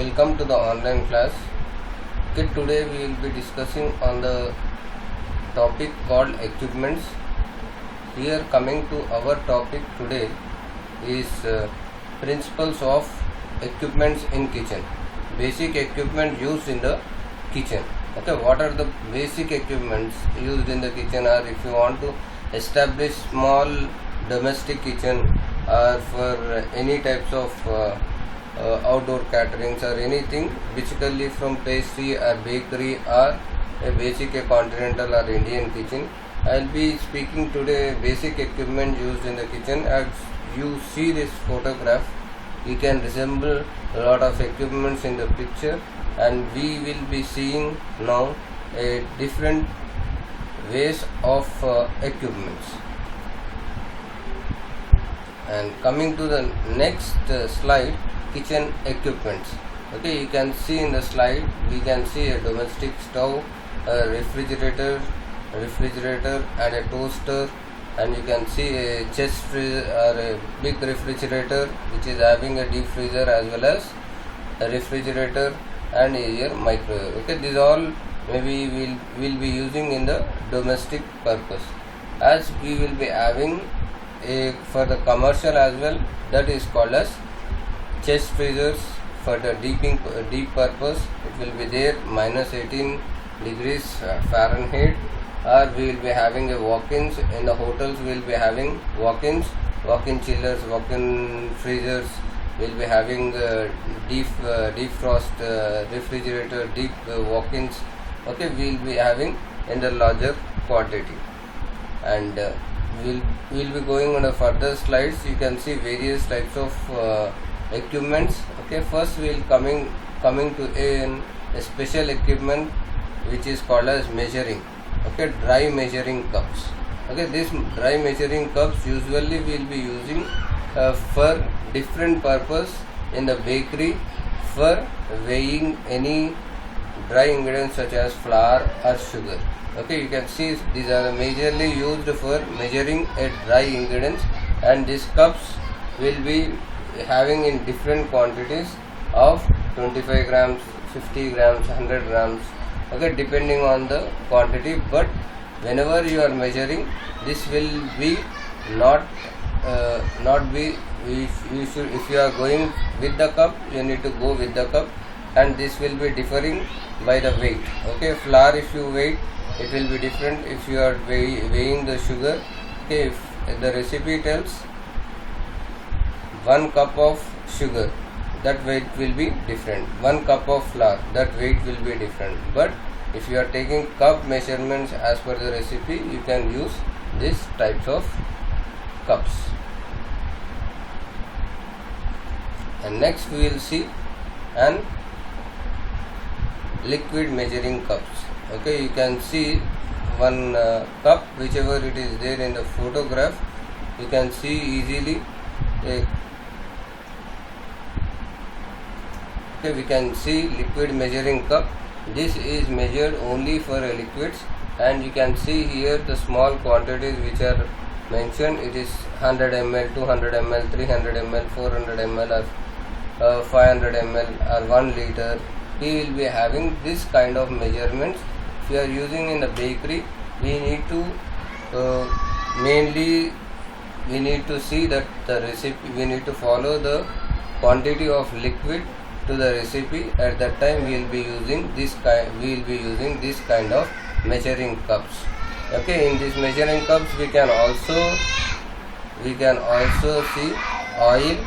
Welcome to the online class. Okay, today we will be discussing on the topic called equipments. Here coming to our topic today is principles of equipments in kitchen. Basic equipment used in the kitchen. Okay, what are the basic equipments used in the kitchen, or if you want to establish small domestic kitchen or for any types of outdoor caterings or anything, basically from pastry or bakery or a basic continental or Indian kitchen. I will be speaking today basic equipment used in the kitchen. As you see this photograph, you can resemble a lot of equipments in the picture, and we will be seeing now a different ways of equipments. And coming to the next slide, kitchen equipments. Okay, you can see in the slide, we can see a domestic stove, a refrigerator and a toaster, and you can see a chest freezer or a big refrigerator which is having a deep freezer as well as a refrigerator and a microwave. Okay, these all maybe will be using in the domestic purpose. As we will be having a for the commercial as well, that is called as chest freezers for the deep purpose. It will be there -18 degrees Fahrenheit, or we will be having a walk-ins. In the hotels we will be having walk-ins, walk-in chillers, walk-in freezers. We will be having defrost refrigerator, deep walk-ins. Okay, we will be having in the larger quantity, and we'll be going on the further slides. You can see various types of equipments. Okay, first we will coming to a special equipment which is called as measuring. Okay, dry measuring cups. Okay, this dry measuring cups usually we will be using for different purpose in the bakery, for weighing any dry ingredients such as flour or sugar. Okay, you can see these are majorly used for measuring a dry ingredients, and these cups will be having in different quantities of 25 grams, 50 grams, 100 grams. Okay, depending on the quantity, but whenever you are measuring, this will be not be, if you are going with the cup, you need to go with the cup, and this will be differing by the weight. Okay, flour, if you weigh, it will be different if you are weighing the sugar. Okay, if the recipe tells 1 cup of sugar, that weight will be different. 1 cup of flour, that weight will be different. But if you are taking cup measurements as per the recipe, you can use these types of cups. And next we will see an liquid measuring cups. Okay, you can see one cup, whichever it is there in the photograph, you can see easily. Okay, we can see liquid measuring cup. This is measured only for liquids, and you can see here the small quantities which are mentioned. It is 100 ml, 200 ml, 300 ml, 400 ml, or 500 ml, or 1 liter. We will be having this kind of measurements. If you are using in the bakery, we need to mainly we need to see that the recipe, we need to follow the quantity of liquid to the recipe. At that time we will be using this kind of measuring cups. Okay, in these measuring cups we can also see oil.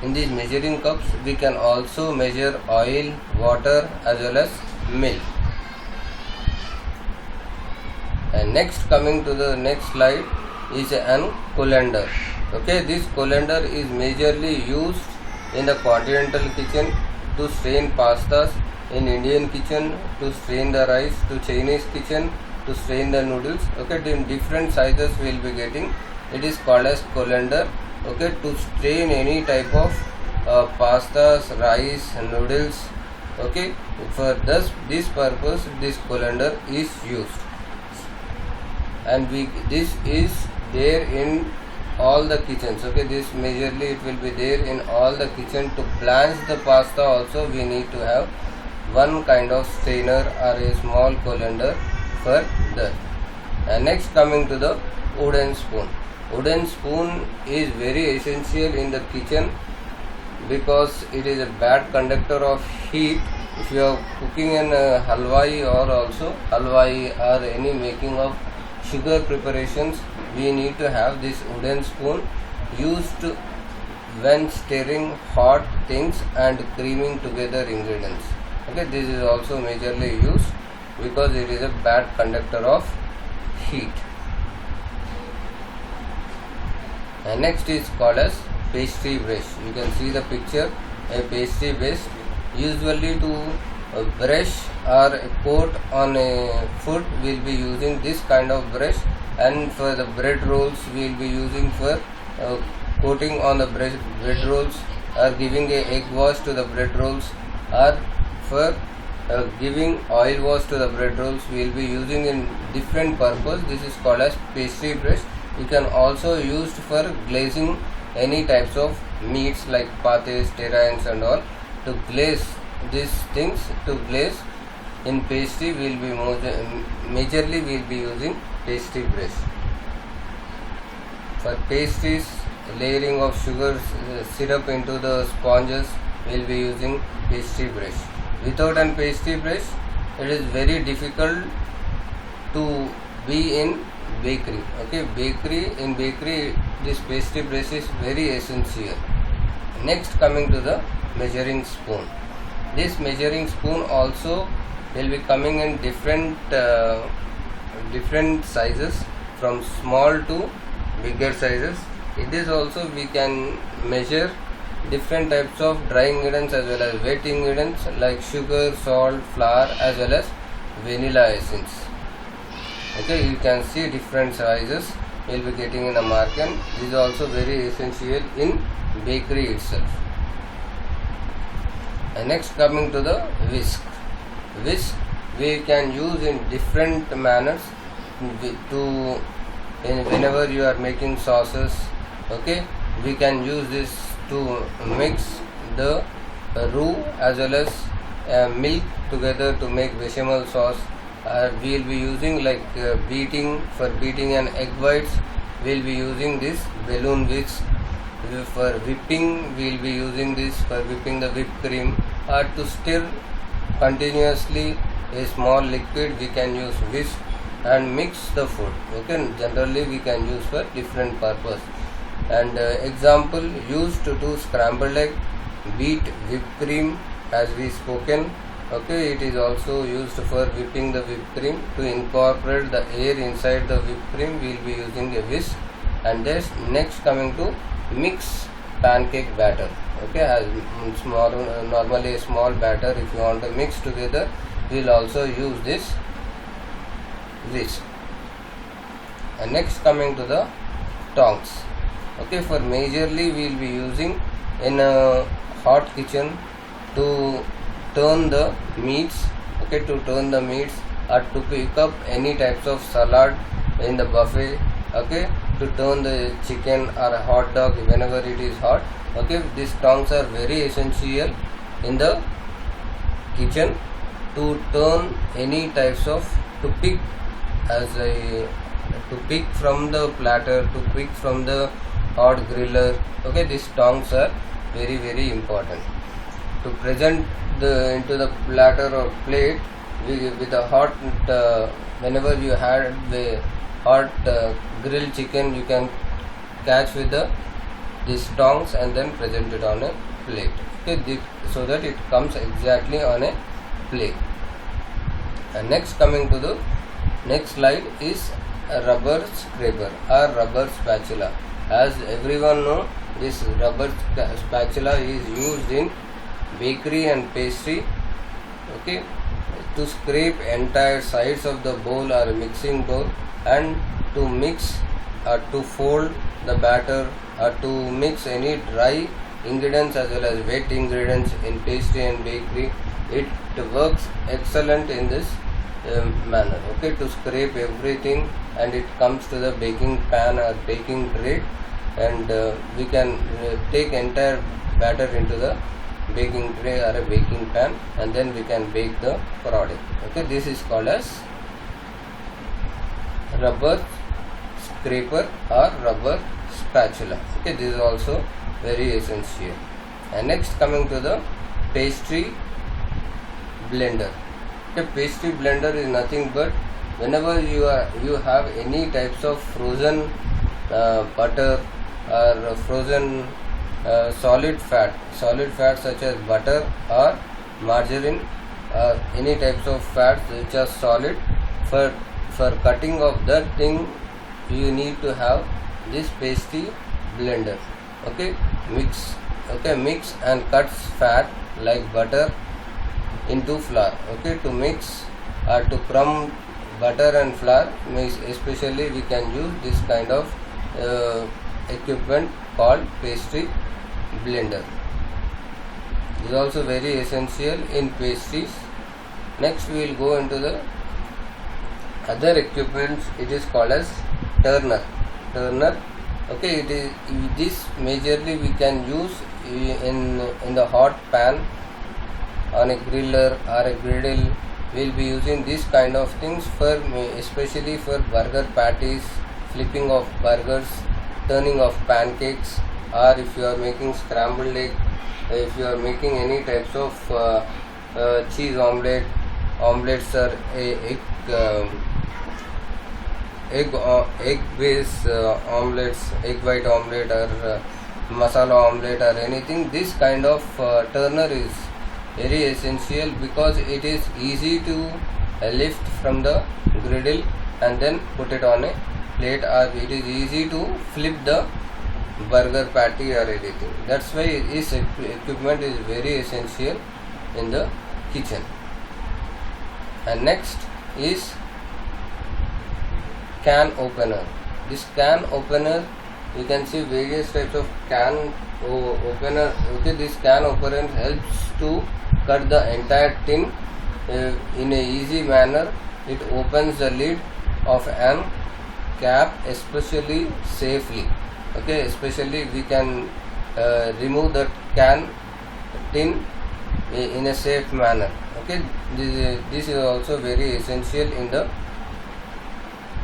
In these measuring cups we can also measure oil, water as well as milk. And next, coming to the next slide, is an colander. Okay, this colander is majorly used in the continental kitchen to strain pastas, in Indian kitchen to strain the rice, to Chinese kitchen to strain the noodles. Okay, in different sizes we will be getting. It is called as colander. Okay, to strain any type of pastas, rice, noodles. Okay, for this purpose this colander is used, and this is there in all the kitchens. Okay, this majorly it will be there in all the kitchen. To blanch the pasta also we need to have one kind of strainer or a small colander for that. And next, coming to the wooden spoon. Wooden spoon is very essential in the kitchen because it is a bad conductor of heat. If you are cooking in halwai or also halwai or any making of sugar preparations, we need to have this wooden spoon used when stirring hot things and creaming together ingredients. Okay, this is also majorly used because it is a bad conductor of heat. And next is called as pastry brush. You can see the picture, a pastry brush usually to brush or coat on a food. We will be using this kind of brush, and for the bread rolls we will be using for coating on the bread rolls, or giving a egg wash to the bread rolls, or for giving oil wash to the bread rolls. We will be using in different purpose. This is called as pastry brush. You can also use for glazing any types of meats like pates, terrines and all. To glaze these things, to glaze in pastry, we will be majorly we will be using pastry brush. For pastries, layering of sugar syrup into the sponges, we will be using pastry brush. Without an pastry brush, it is very difficult to be in bakery. Okay, in bakery this pastry brush is very essential. Next, coming to the measuring spoon. This measuring spoon also will be coming in different sizes, from small to bigger sizes. In this also we can measure different types of dry ingredients as well as wet ingredients like sugar, salt, flour as well as vanilla essence. Okay, you can see different sizes you will be getting in the market. This is also very essential in bakery itself. And next, coming to the whisk. Whisk we can use in different manners whenever you are making sauces. Okay, we can use this to mix the roux as well as milk together to make bechamel sauce. We will be using like for beating an egg whites, we will be using this balloon whisk. For whipping, we will be using this for whipping the whipped cream, or to stir continuously a small liquid we can use whisk and mix the food. Okay, generally we can use for different purpose. And example, used to do scrambled egg, beat whipped cream as we spoken. Okay, it is also used for whipping the whipped cream. To incorporate the air inside the whipped cream, we will be using a whisk. And this next, coming to mix pancake batter. Okay, as normally a small batter, if you want to mix together, we will also use this whisk. And next, coming to the tongs. Okay, for majorly we will be using in a hot kitchen to turn the meats. Okay, to turn the meats, or to pick up any types of salad in the buffet. Okay, to turn the chicken or a hot dog whenever it is hot. Okay, these tongs are very essential in the kitchen to turn any types of, to pick from the platter, to pick from the hot griller. Okay, these tongs are very, very important. To present into the platter or plate with the hot, whenever you had the hot grilled chicken, you can catch with these tongs and then present it on a plate. Okay, so that it comes exactly on a plate. And next, coming to the next slide is a rubber scraper or rubber spatula. As everyone know, this rubber spatula is used in bakery and pastry. Okay, to scrape entire sides of the bowl or mixing bowl, and to mix or to fold the batter, or to mix any dry ingredients as well as wet ingredients in pastry and bakery. It works excellent in this manner. Okay, to scrape everything and it comes to the baking pan or baking tray. and we can take entire batter into the baking tray or a baking pan, and then we can bake the product. Okay, this is called as rubber scraper or rubber spatula. Okay, this is also very essential. And next, coming to the pastry blender. Okay, pastry blender is nothing but whenever you have any types of frozen butter or frozen solid fat such as butter or margarine or any types of fats which are solid, for cutting of that thing you need to have this pastry blender. Okay, mix and cuts fat like butter into flour. Okay, to mix or to crumb butter and flour, especially we can use this kind of equipment called pastry blender. This is also very essential in pastries. Next we will go into the other equipments. It is called as turner. Okay, it is this majorly we can use in the hot pan, on a griller or a griddle. We'll be using this kind of things for especially for burger patties, flipping of burgers, turning of pancakes, or if you are making scrambled egg, if you are making any types of cheese omelets or egg based omelets, egg white omelette or masala omelette or anything, this kind of turner is very essential because it is easy to lift from the griddle and then put it on a plate, or it is easy to flip the burger patty or anything. That's why this equipment is very essential in the kitchen. And next is can opener. This can opener, you can see various types of can opener. Okay, this can opener helps to cut the entire tin in a easy manner. It opens the lid of an cap especially safely. Okay, especially we can remove the tin in a safe manner. Okay, this is also very essential in the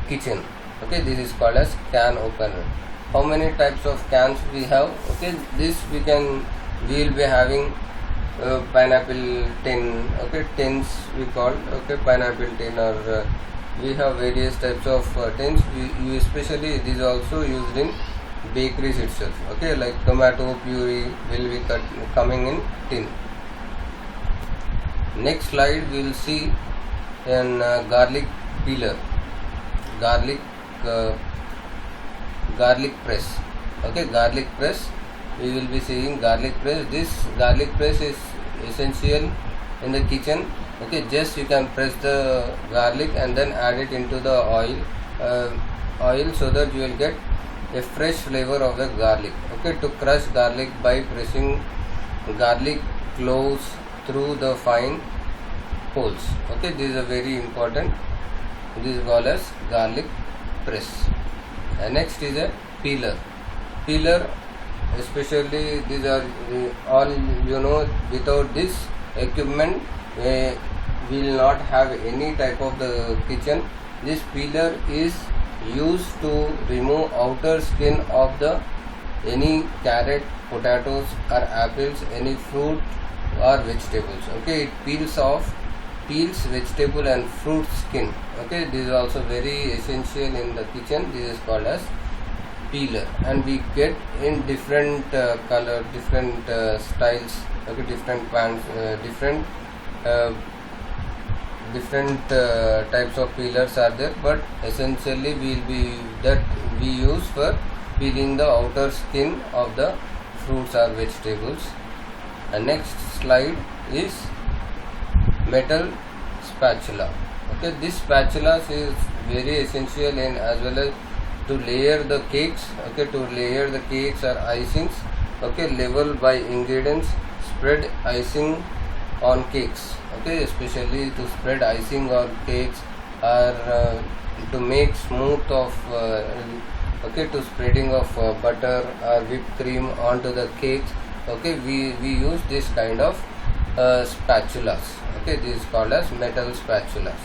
kitchen. Okay, this is called as can opener. How many types of cans we have? Okay, this we will be having pineapple tin. Okay, tins we call. Okay, pineapple tin, or we have various types of tins. We especially this is also used in bakeries itself. Okay, like tomato puree will be coming in tin. Next slide we will see an garlic peeler, garlic press. Okay, garlic press, we will be seeing garlic press. This garlic press is essential in the kitchen. Okay, just you can press the garlic and then add it into the oil so that you will get a fresh flavor of the garlic. Okay, to crush garlic by pressing garlic cloves through the fine holes. Okay, this is a very important. This is called as garlic press. And next is a peeler. Peeler, especially these are all without this equipment we will not have any type of the kitchen. This peeler is used to remove outer skin of the any carrot, potatoes or apples, any fruit or vegetables. Okay, it peels vegetable and fruit skin. Okay, this is also very essential in the kitchen. This is called as peeler, and we get in different color, different styles. Okay, different pans, different types of peelers are there, but essentially we use for peeling the outer skin of the fruits or vegetables. And next slide is metal spatula. Okay, this spatula is very essential in as well as to layer the cakes. Okay, to layer the cakes or icings. Okay, level by ingredients, spread icing on cakes. Okay, especially to spread icing on cakes or to make smooth of okay, to spreading of butter or whipped cream onto the cakes. Okay, we use this kind of spatulas. Okay, this is called as metal spatulas.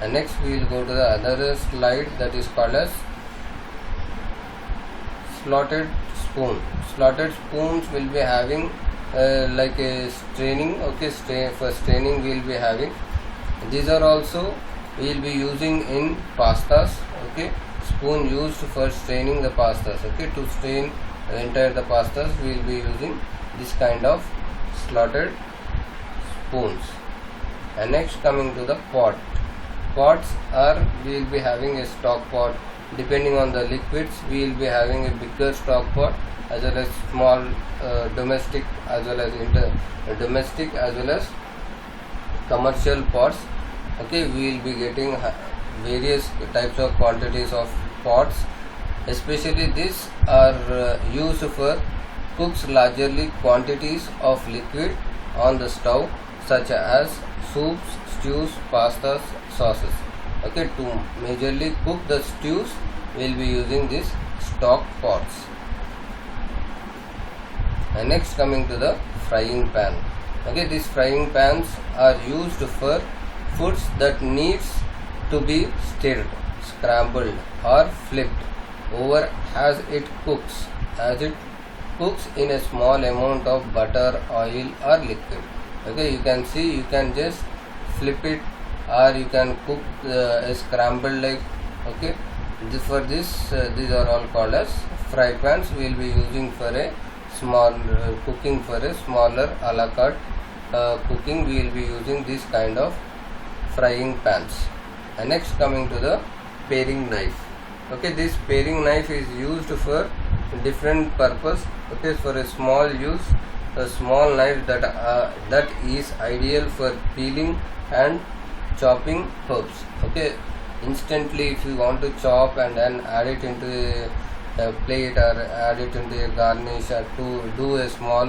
And next we will go to the other slide, that is called as slotted spoon. Slotted spoons will be having like a straining. Okay, for straining we will be having. These are also we will be using in pastas. Okay, spoon used for straining the pastas. Okay, to strain entire the pastas we will be using this kind of slotted spoons. And next coming to the pot. Pots are, we will be having a stock pot. Depending on the liquids, we will be having a bigger stock pot as well as small domestic as well as domestic as well as commercial pots. Okay, we will be getting various types of quantities of pots. Especially these are used for cooks largely quantities of liquid on the stove, such as soups, stews, pastas, sauces. Okay, to majorly cook the stews we will be using these stock pots. And next coming to the frying pan. Okay, these frying pans are used for foods that needs to be stirred, scrambled or flipped over as it cooks in a small amount of butter, oil or liquid. Okay, you can see, you can just flip it or you can cook a scrambled egg. Okay, for this these are all called as fry pans. We will be using for a small cooking, for a smaller a la carte cooking we will be using this kind of frying pans. And next coming to the paring knife. Okay, this paring knife is used for different purpose. Okay, for a small use, a small knife that is ideal for peeling and chopping herbs. Okay, instantly if you want to chop and then add it into a plate or add it into a garnish or to do a small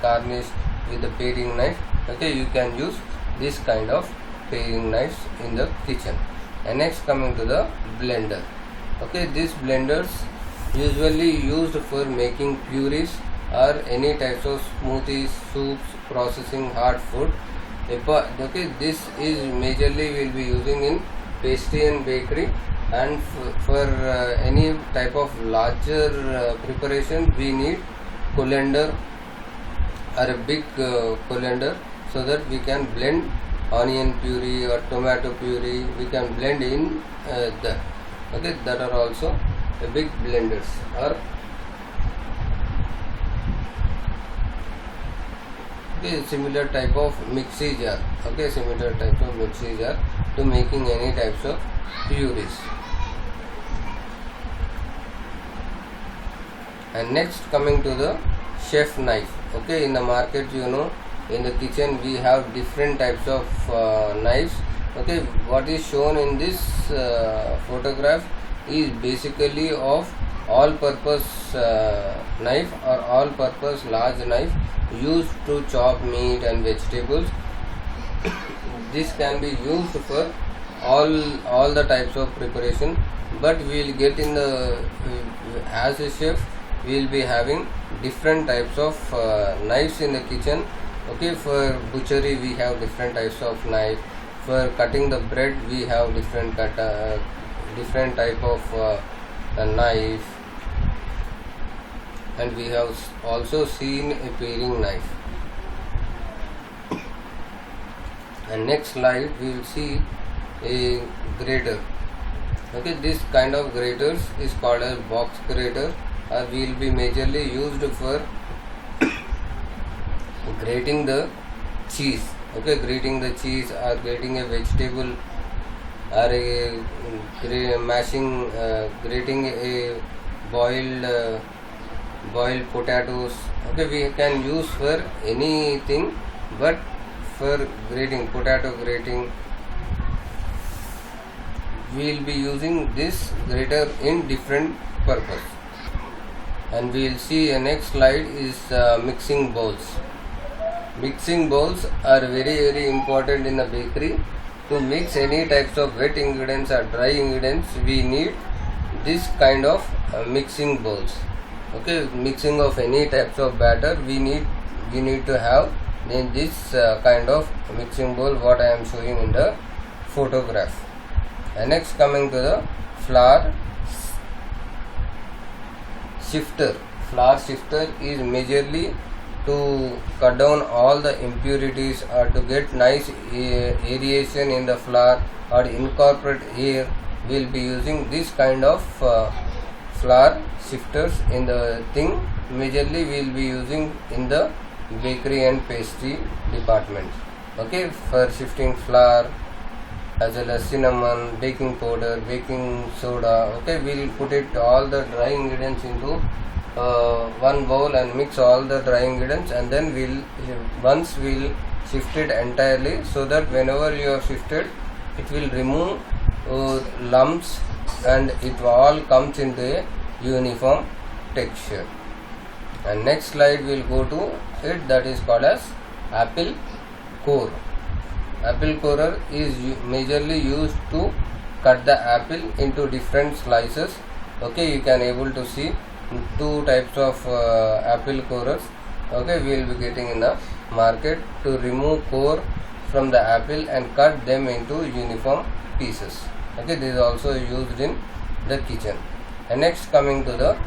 garnish with the paring knife. Okay, you can use this kind of paring knives in the kitchen. And next coming to the blender. Okay, these blenders usually used for making purees or any types of smoothies, soups, processing hard food. Okay, this is majorly will be using in pastry and bakery, and for any type of larger preparation we need colander or a big colander, so that we can blend onion puree or tomato puree, we can blend in that. Okay, that are also a big blenders, or okay, similar type of mixie jar. Okay, similar type of mixie jar to making any types of purees. And next coming to the chef knife. Okay, in the market, you know, in the kitchen we have different types of knives. Okay, what is shown in this photograph is basically of all purpose knife or all purpose large knife used to chop meat and vegetables. This can be used for all the types of preparation, but we will get in the as a chef we will be having different types of knives in the kitchen. Okay, for butchery we have different types of knife. For cutting the bread we have different type of knife, and we have also seen a paring knife. And next slide we will see a grater. Okay, this kind of graters is called as box grater, or we will be majorly used for grating the cheese. Okay, grating the cheese or grating a vegetable, or a grating a boiled potatoes. Okay, we can use for anything, but for grating, potato grating, we will be using this grater in different purpose. And we will see a next slide is mixing bowls. Mixing bowls are very important in the bakery. To mix any types of wet ingredients or dry ingredients, we need this kind of mixing bowls. Okay, mixing of any types of batter we need to have in this kind of mixing bowl what I am showing in the photograph. And next coming to the flour shifter. Flour shifter is majorly to cut down all the impurities or to get nice aeration in the flour or incorporate air. We will be using this kind of flour shifters in the thing. Majorly we will be using in the bakery and pastry department. Okay, for shifting flour as well as cinnamon, baking powder, baking soda. Okay, we will put it all the dry ingredients into one bowl and mix all the dry ingredients, and then we'll shift it entirely, so that whenever you have shifted it will remove lumps and it all comes into a uniform texture. And next slide we'll go to it, that is called as apple core. Apple corer is majorly used to cut the apple into different slices. Okay, you can able to see two types of apple corers. Okay, we will be getting in the market to remove core from the apple and cut them into uniform pieces. Okay, this is also used in the kitchen. And next coming to the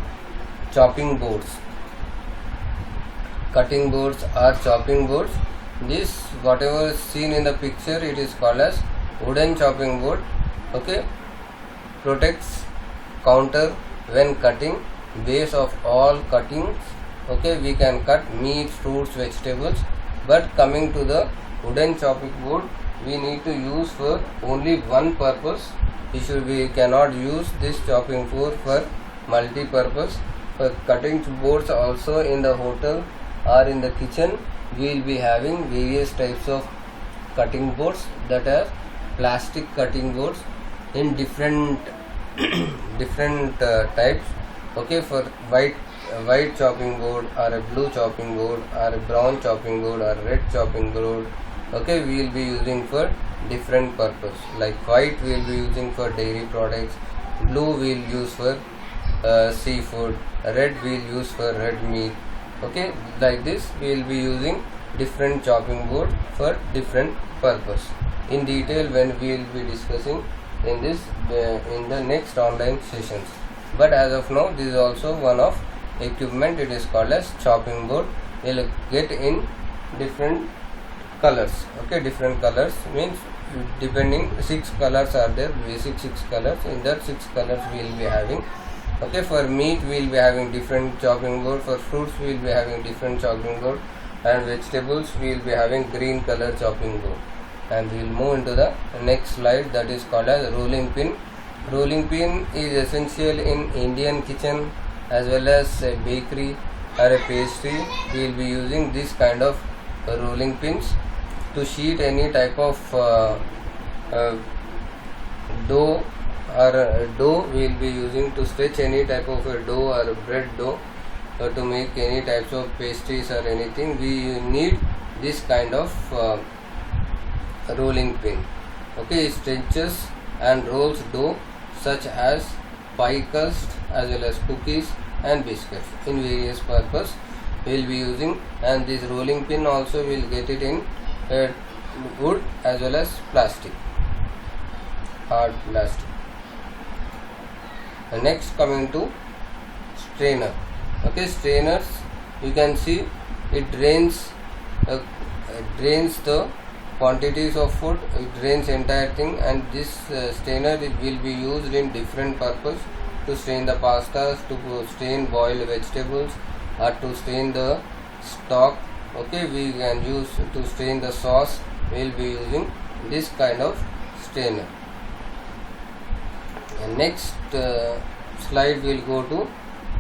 chopping boards. Cutting boards or chopping boards. This whatever is seen in the picture, it is called as wooden chopping board. Okay, protects counter when cutting, base of all cuttings. Okay, we can cut meat, fruits, vegetables, but coming to the wooden chopping board, we need to use for only one purpose. We cannot use this chopping board for multi-purpose. For cutting boards also in the hotel or in the kitchen, we will be having various types of cutting boards, that are plastic cutting boards in different types. Okay, for white chopping board or a blue chopping board or a brown chopping board or a red chopping board. Okay, we will be using for different purpose. Like white we will be using for dairy products, blue we will use for seafood, red we will use for red meat. Okay, like this we will be using different chopping board for different purpose. In detail when we will be discussing in this in the next online sessions. But as of now, this is also one of equipment. It is called as chopping board. We will get in different colors. Okay, different colors means depending 6 colors are there, basic 6 colors. In that 6 colors we will be having. Okay, for meat we will be having different chopping board, for fruits we will be having different chopping board, and vegetables we will be having green color chopping board. And we will move into the next slide, that is called as rolling pin. Rolling pin is essential in Indian kitchen as well as a bakery or a pastry. We will be using this kind of rolling pins to sheet any type of dough or dough. We will be using to stretch any type of a dough or a bread dough, or to make any types of pastries or anything. We need this kind of rolling pin. Okay, it stretches and rolls dough such as pie crust as well as cookies and biscuits in various purpose we will be using. And this rolling pin also will get it in wood as well as plastic, hard plastic. And next coming to strainer. Okay, strainers, you can see it drains the quantities of food, it drains entire thing. And this strainer will be used in different purpose, to strain the pastas, to strain boiled vegetables, or to strain the stock. Okay, we can use to strain the sauce. We will be using this kind of strainer. And next slide will go to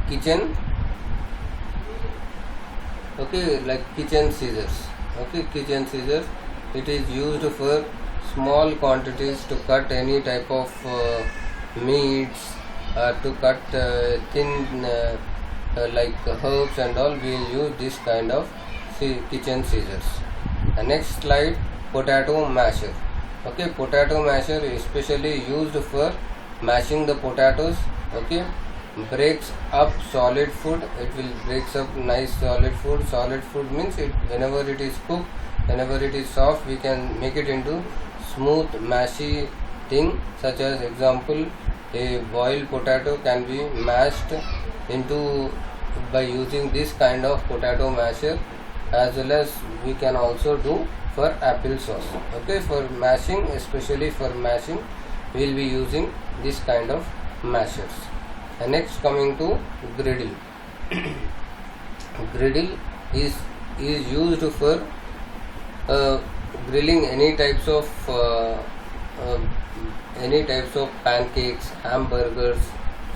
kitchen. Okay, like kitchen scissors. Okay, kitchen scissors, it is used for small quantities, to cut any type of meats, to cut thin like herbs and all. We will use this kind of kitchen scissors. And next slide, potato masher. Okay, potato masher is especially used for mashing the potatoes Okay, breaks up solid food. It will breaks up nice solid food. Solid food means it whenever it is cooked, whenever it is soft, we can make it into smooth mashy thing. Such as example, a boiled potato can be mashed into by using this kind of potato masher, as well as we can also do for apple sauce. Okay, for mashing, especially for mashing, we will be using this kind of mashers. And next, coming to griddle. Griddle is used for grilling any types of pancakes, hamburgers,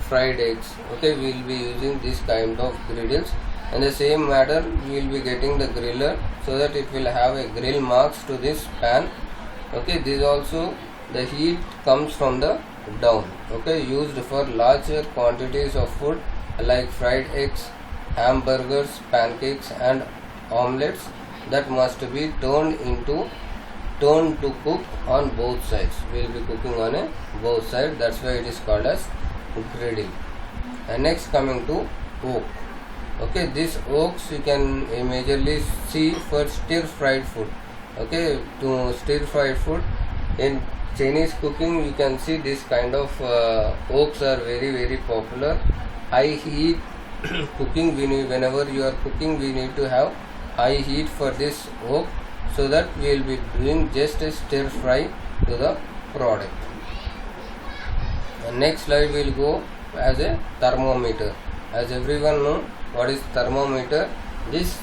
fried eggs. Okay, we will be using this kind of griddles. In the same manner, we will be getting the griller so that it will have a grill marks to this pan. Okay, this also the heat comes from the down. Okay, used for larger quantities of food like fried eggs, hamburgers, pancakes, and omelets that must be turned to cook on both sides. We will be cooking on both sides. That's why it is called as griddle. And next, coming to wok. Okay, this woks you can majorly see for stir fried food. Okay, to stir fried food in Chinese cooking, you can see this kind of woks are very popular. High heat cooking, whenever you are cooking, we need to have high heat for this wok, so that we will be doing just a stir fry to the product. The next slide will go as a thermometer. As everyone know what is thermometer, this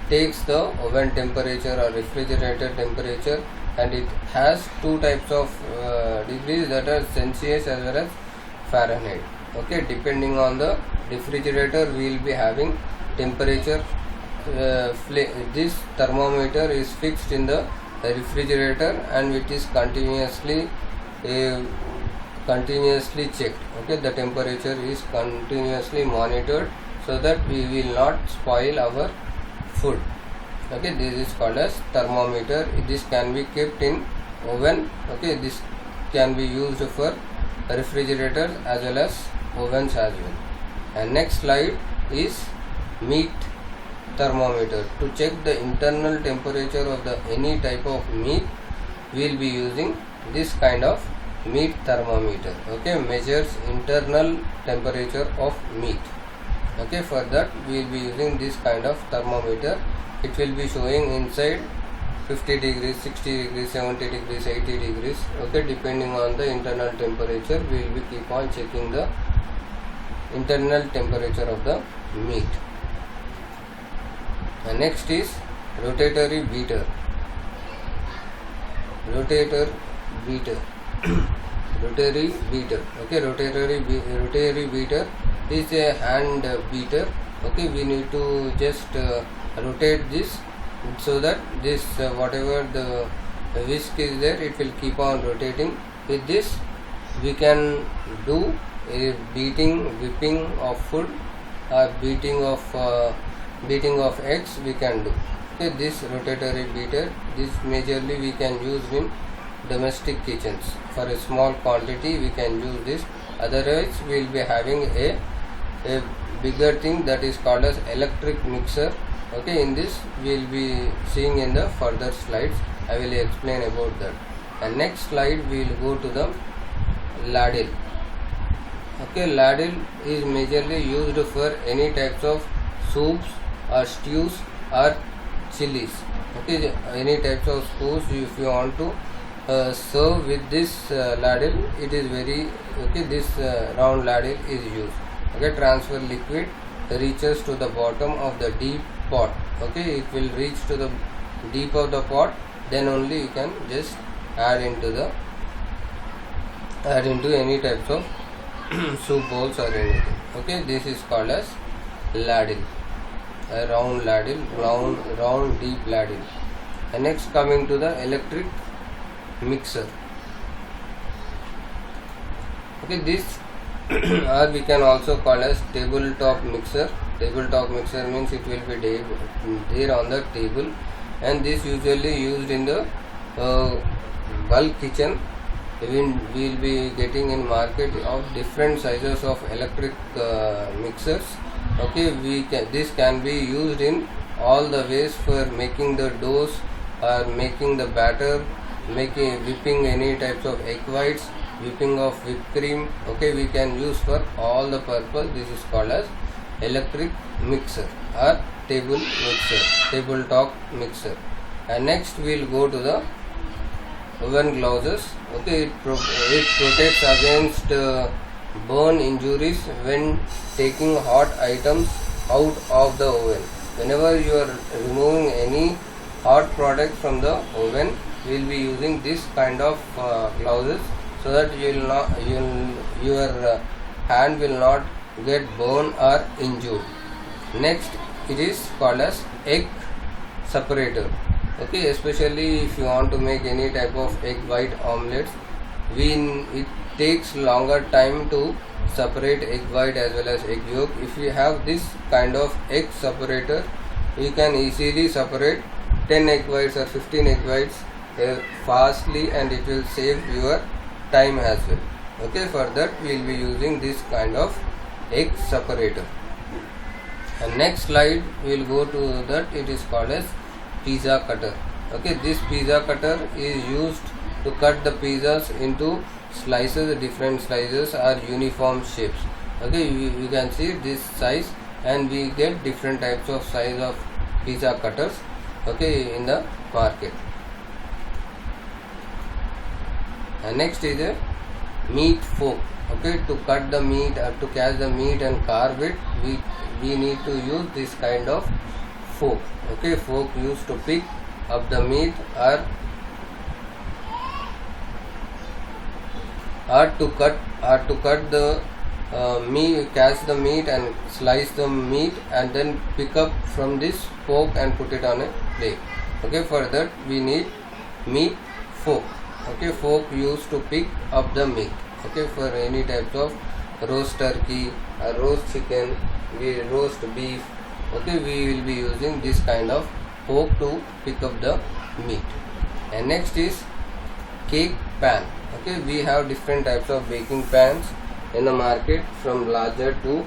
takes the oven temperature or refrigerator temperature, and it has two types of degrees, that are Celsius as well as Fahrenheit. Okay, depending on the refrigerator, we will be having temperature. This thermometer is fixed in the refrigerator, and it is continuously checked. Okay, the temperature is continuously monitored so that we will not spoil our food. Okay, this is called as thermometer. This can be kept in oven. Okay, this can be used for refrigerators as well as ovens as well. And next slide is meat thermometer. To check the internal temperature of the any type of meat, we will be using this kind of meat thermometer. Okay, measures internal temperature of meat. Okay, for that we will be using this kind of thermometer. It will be showing inside 50 degrees, 60 degrees, 70 degrees, 80 degrees. Okay, depending on the internal temperature, we will be keep on checking the internal temperature of the meat. And next is rotatory beater. Rotary beater. Okay, rotary beater is a hand beater. Okay, we need to just rotate this so that this whatever the whisk is there, it will keep on rotating. With this, we can do a whipping of food, or beating of eggs. We can do. Okay, this rotatory beater, this majorly we can use in domestic kitchens. For a small quantity we can use this. Otherwise, we will be having a bigger thing, that is called as electric mixer. Okay, in this we will be seeing in the further slides. I will explain about that. And next slide we will go to the ladle. Okay, ladle is majorly used for any types of soups or stews or chilies. Okay, any types of soups, if you want to serve with this ladle, it is very okay. This round ladle is used. Okay, transfer liquid reaches to the bottom of the deep pot. Okay, it will reach to the deep of the pot, then only you can just add into any types of soup bowls or anything. Okay, this is called as ladle, a round ladle, round deep ladle. And next, coming to the electric mixer. Okay, this or we can also call as tabletop mixer. Tabletop mixer means it will be there on the table, and this usually used in the bulk kitchen. even we will be getting in market of different sizes of electric mixers. Okay, this can be used in all the ways for making the doughs or making the batter, whipping any types of egg whites, whipping of whipped cream. Okay, we can use for all the purpose. This is called as electric mixer or tabletop mixer. And next we will go to the oven glosses. Okay, it protects against burn injuries when taking hot items out of the oven. Whenever you are removing any hot product from the oven, we will be using this kind of glosses, so that your hand will not get burned or injured. Next, it is called as egg separator. Okay, especially if you want to make any type of egg white omelets, it takes longer time to separate egg white as well as egg yolk. If you have this kind of egg separator, you can easily separate 10 egg whites or 15 egg whites fastly, and it will save your time as well. Okay, for that we will be using this kind of egg separator. And next slide we will go to that. It is called as pizza cutter. Okay, this pizza cutter is used to cut the pizzas into slices, different slices or uniform shapes. Okay, you can see this size, and we get different types of size of pizza cutters, okay, in the market. And next is a meat fork. Okay, to cut the meat or to catch the meat and carve it, we need to use this kind of fork. Okay, fork used to pick up the meat or to cut the meat, catch the meat and slice the meat, and then pick up from this fork and put it on a plate. Okay, for that we need meat fork. Okay, fork used to pick up the meat. Okay, for any types of roast turkey or roast chicken, roast beef. Okay, we will be using this kind of fork to pick up the meat. And next is cake pan. Okay, we have different types of baking pans in the market, from larger to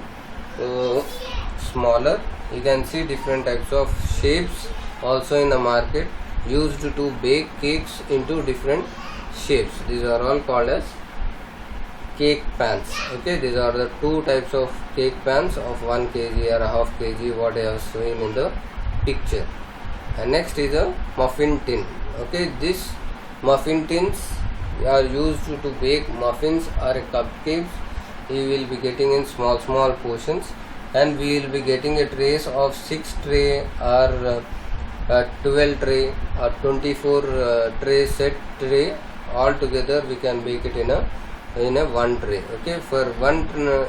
smaller. You can see different types of shapes also in the market, used to bake cakes into different shapes. These are all called as cake pans. Okay, these are the two types of cake pans of 1 kg or half kg, what I have shown in the picture. And next is a muffin tin. Okay, this muffin tins are used to bake muffins or cupcakes. We will be getting in small portions, and we will be getting a trays of 6 tray or 12 tray or 24 tray set tray. All together we can bake it in a one tray. Okay, for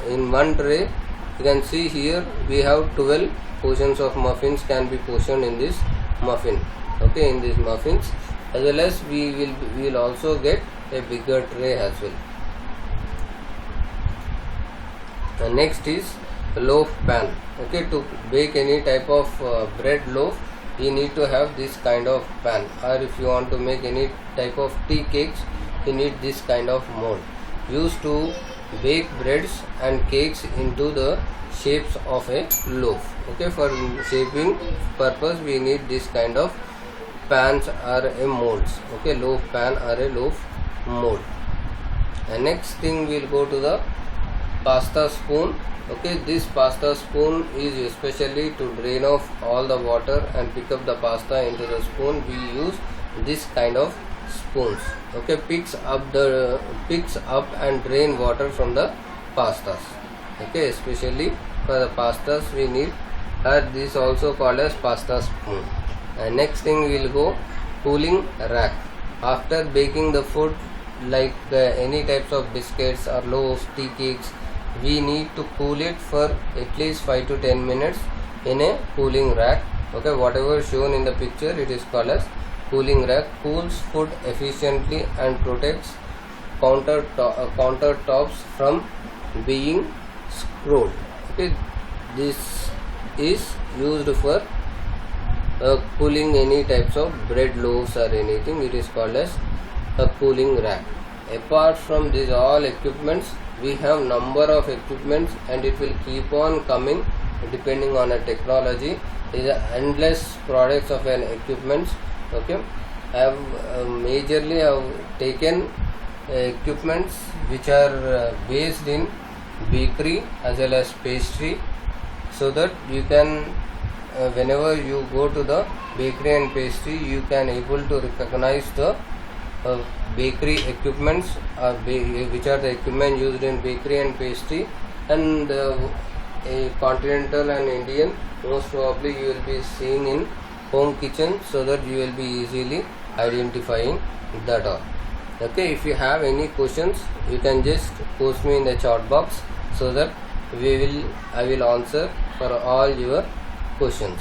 in one tray, you can see here we have 12 portions of muffins can be portioned in this muffin. Okay, in these muffins, as well as we will also get a bigger tray as well. The next is loaf pan. Okay, to bake any type of bread loaf, you need to have this kind of pan, or if you want to make any type of tea cakes, you need this kind of mold, used to bake breads and cakes into the shapes of a loaf. Okay, for shaping purpose we need this kind of pans or a molds. Okay, loaf pan or a loaf mold. And next thing we will go to the pasta spoon. Okay, this pasta spoon is especially to drain off all the water and pick up the pasta into the spoon. We use this kind of spoons. Okay, picks up and drain water from the pastas. Okay, especially for the pastas we need this also called as pasta spoon. And next thing we will go cooling rack. After baking the food like any types of biscuits or loaves, tea cakes, we need to cool it for at least 5 to 10 minutes in a cooling rack. Okay, whatever shown in the picture, it is called as cooling rack. Cools food efficiently and protects countertops from being scrolled. Okay, this is used for cooling any types of bread loaves or anything. It is called as a cooling rack. apart from these all equipments, we have number of equipments, and it will keep on coming depending on a technology. Is endless products of an equipments. Okay, I have majorly have taken equipments which are based in bakery as well as pastry, so that you can whenever you go to the bakery and pastry, you can able to recognize the bakery equipments which are the equipment used in bakery and pastry, and a continental and Indian most probably you will be seeing in home kitchen, so that you will be easily identifying that all. Okay, if you have any questions, you can just post me in the chat box, so that I will answer for all your questions.